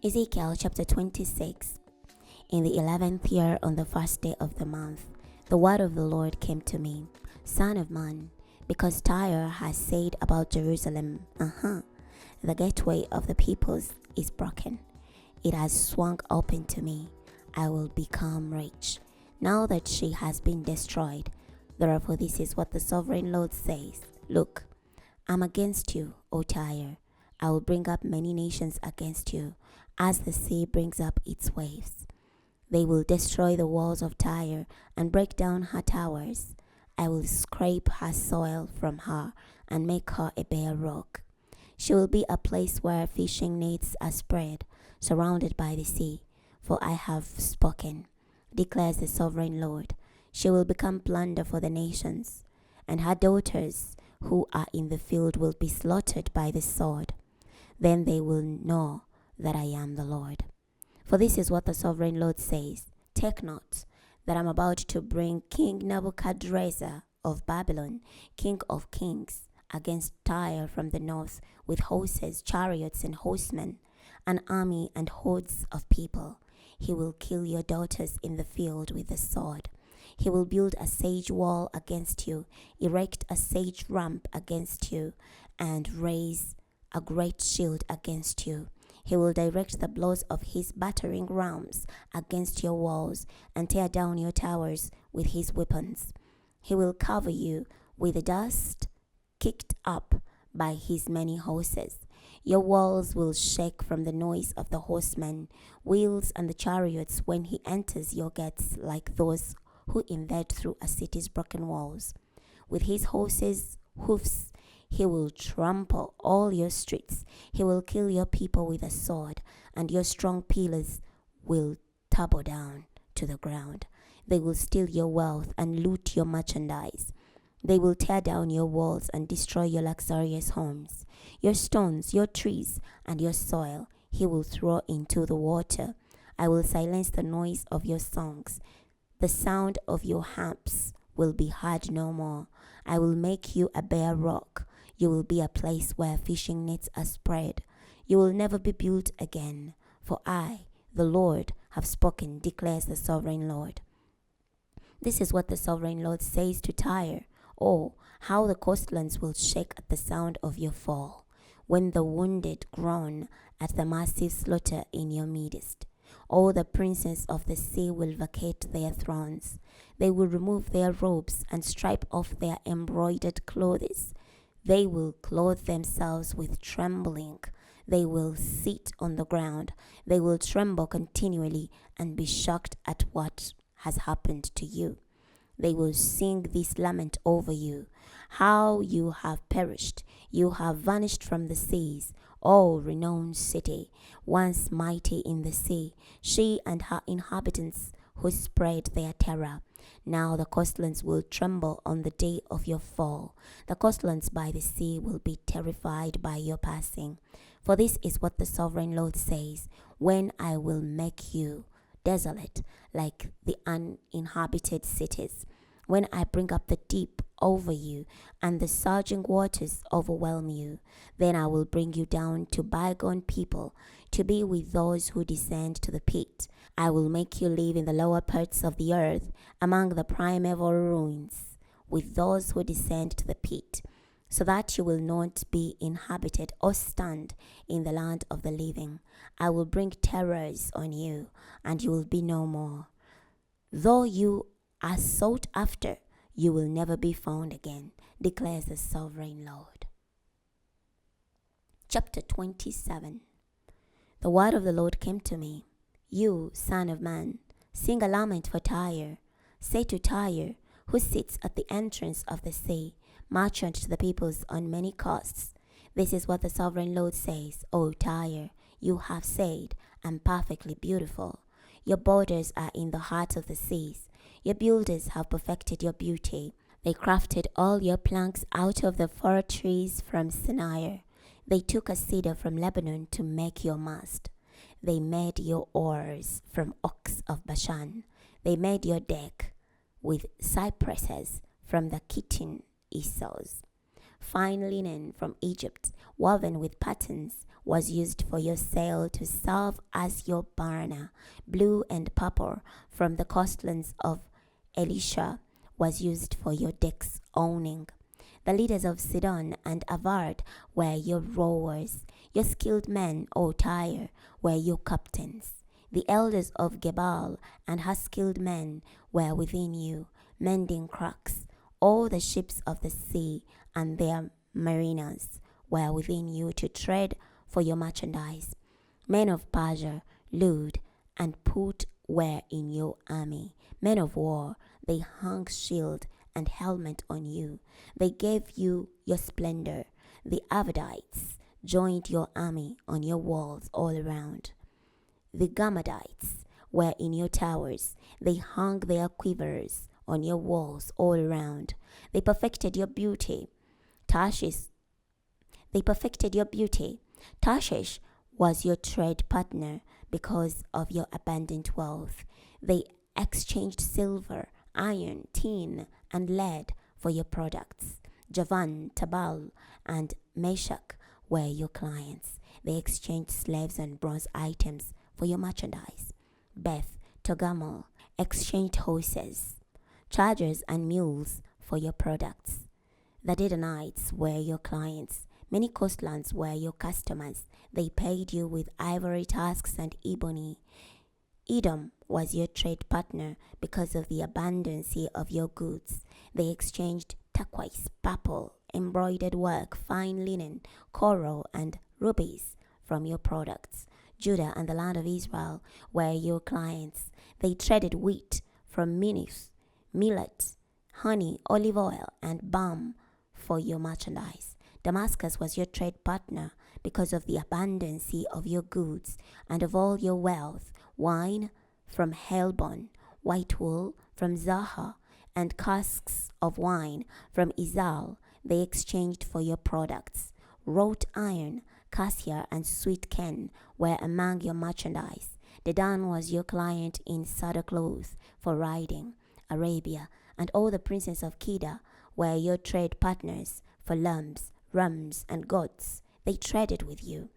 Ezekiel chapter 26. In the 11th year, on the first day of the month, the word of the Lord came to me, Son of man, because Tyre has said about Jerusalem, the gateway of the peoples is broken. It has swung open to me. I will become rich, now that she has been destroyed. Therefore, this is what the sovereign Lord says. Look, I'm against you, O Tyre. I will bring up many nations against you, as the sea brings up its waves. They will destroy the walls of Tyre and break down her towers. I will scrape her soil from her and make her a bare rock. She will be a place where fishing nets are spread, surrounded by the sea. For I have spoken, declares the sovereign Lord. She will become plunder for the nations, and her daughters who are in the field will be slaughtered by the sword. Then they will know that I am the Lord. For this is what the sovereign Lord says. Take note that I'm about to bring King Nebuchadrezzar of Babylon, king of kings, against Tyre from the north, with horses, chariots, and horsemen, an army and hordes of people. He will kill your daughters in the field with the sword. He will build a siege wall against you, erect a siege ramp against you, and raise a great shield against you. He will direct the blows of his battering rams against your walls and tear down your towers with his weapons. He will cover you with the dust kicked up by his many horses. Your walls will shake from the noise of the horsemen, wheels, and the chariots when he enters your gates, like those who invade through a city's broken walls. With his horses' hoofs, he will trample all your streets. He will kill your people with a sword, and your strong pillars will tumble down to the ground. They will steal your wealth and loot your merchandise. They will tear down your walls and destroy your luxurious homes. Your stones, your trees, and your soil he will throw into the water. I will silence the noise of your songs. The sound of your harps will be heard no more. I will make you a bare rock. You will be a place where fishing nets are spread. You will never be built again. For I, the Lord, have spoken, declares the sovereign Lord. This is what the sovereign Lord says to Tyre. Oh, how the coastlands will shake at the sound of your fall, when the wounded groan at the massive slaughter in your midst. All the princes of the sea will vacate their thrones. They will remove their robes and stripe off their embroidered clothes. They will clothe themselves with trembling. They will sit on the ground. They will tremble continually and be shocked at what has happened to you. They will sing this lament over you. How you have perished. You have vanished from the seas. O renowned city, once mighty in the sea, she and her inhabitants who spread their terror. Now the coastlands will tremble on the day of your fall. The coastlands by the sea will be terrified by your passing. For this is what the sovereign Lord says, when I will make you desolate like the uninhabited cities, when I bring up the deep over you and the surging waters overwhelm you, then I will bring you down to bygone people, to be with those who descend to the pit. I will make you live in the lower parts of the earth, among the primeval ruins, with those who descend to the pit, so that you will not be inhabited or stand in the land of the living. I will bring terrors on you, and you will be no more. Though you are sought after, you will never be found again, declares the sovereign Lord. Chapter 27. The word of the Lord came to me. You, son of man, sing a lament for Tyre. Say to Tyre, who sits at the entrance of the sea, merchant to the peoples on many coasts. This is what the sovereign Lord says, O Tyre, you have said, I'm perfectly beautiful. Your borders are in the heart of the seas. Your builders have perfected your beauty. They crafted all your planks out of the fir trees from Sinai. They took a cedar from Lebanon to make your mast. They made your oars from oaks of Bashan. They made your deck with cypresses from the Kittim Isles. Fine linen from Egypt, woven with patterns, was used for your sail to serve as your banner. Blue and purple from the coastlands of Elisha was used for your deck's awning. The leaders of Sidon and Avad were your rowers. Your skilled men, O Tyre, were your captains. The elders of Gebal and her skilled men were within you, mending cracks. All the ships of the sea and their mariners were within you to trade for your merchandise. Men of Persia, Lud, and Put were in your army. Men of war, they hung shield and helmet on you. They gave you your splendor. The Avadites joined your army on your walls all around. The Gamadites were in your towers. They hung their quivers on your walls all around. They perfected your beauty. They perfected your beauty. Tarshish was your trade partner because of your abundant wealth. They exchanged silver, iron, tin, and lead for your products. Javan, Tabal, and Meshach were your clients. They exchanged slaves and bronze items for your merchandise. Beth, Togarmah exchanged horses, chargers, and mules for your products. The Dedanites were your clients. Many coastlands were your customers. They paid you with ivory tusks and ebony. Edom was your trade partner because of the abundance of your goods. They exchanged turquoise, purple, embroidered work, fine linen, coral, and rubies from your products. Judah and the land of Israel were your clients. They traded wheat from Minnith, millet, honey, olive oil, and balm for your merchandise. Damascus was your trade partner because of the abundance of your goods and of all your wealth. Wine from Helbon, white wool from Zaha, and casks of wine from Izal they exchanged for your products. Wrought iron, cassia, and sweet cane were among your merchandise. Dedan was your client in cedar cloth for riding. Arabia and all the princes of Kedar were your trade partners for lambs, rams, and goats. They traded with you.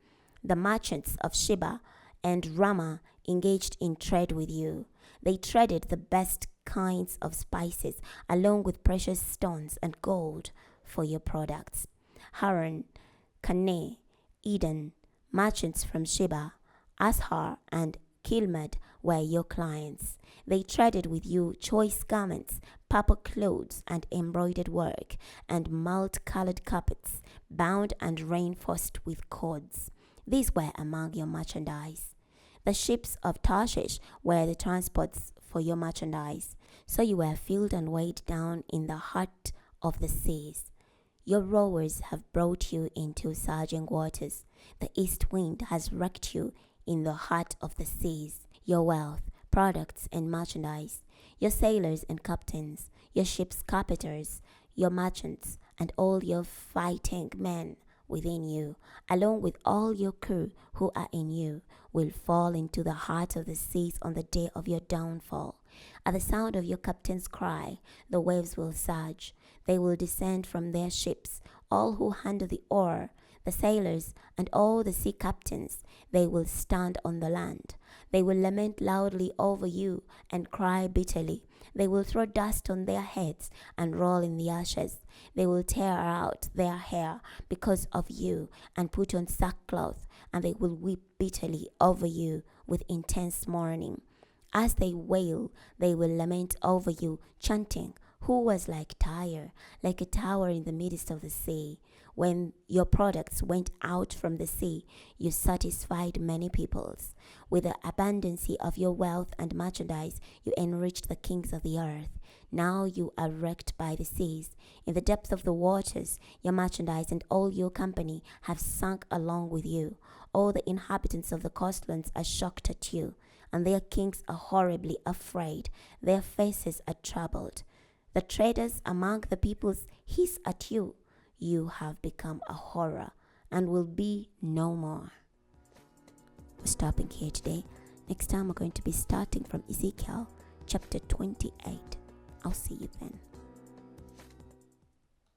The merchants of Sheba and Ramah engaged in trade with you. They traded the best kinds of spices along with precious stones and gold for your products. Haran, Canaan, Eden, merchants from Sheba, Ashar, and Kilmad were your clients. They traded with you choice garments, purple clothes, and embroidered work, and malt-colored carpets, bound and reinforced with cords. These were among your merchandise. The ships of Tarshish were the transports for your merchandise. So you were filled and weighed down in the heart of the seas. Your rowers have brought you into surging waters. The east wind has wrecked you in the heart of the seas. Your wealth, products, and merchandise, your sailors and captains, your ship's carpenters, your merchants, and all your fighting men within you, along with all your crew who are in you, will fall into the heart of the seas on the day of your downfall. At the sound of your captain's cry, the waves will surge. They will descend from their ships, all who handle the oar, the sailors, and all the sea captains. They will stand on the land. They will lament loudly over you and cry bitterly. They will throw dust on their heads and roll in the ashes. They will tear out their hair because of you and put on sackcloth, and they will weep bitterly over you with intense mourning. As they wail, they will lament over you, chanting, "Who was like Tyre, like a tower in the midst of the sea? When your products went out from the sea, you satisfied many peoples. With the abundance of your wealth and merchandise, you enriched the kings of the earth. Now you are wrecked by the seas. In the depth of the waters, your merchandise and all your company have sunk along with you. All the inhabitants of the coastlands are shocked at you, and their kings are horribly afraid. Their faces are troubled. The traders among the peoples hiss at you. You have become a horror and will be no more." We're stopping here today. Next time we're going to be starting from Ezekiel chapter 28. I'll see you then.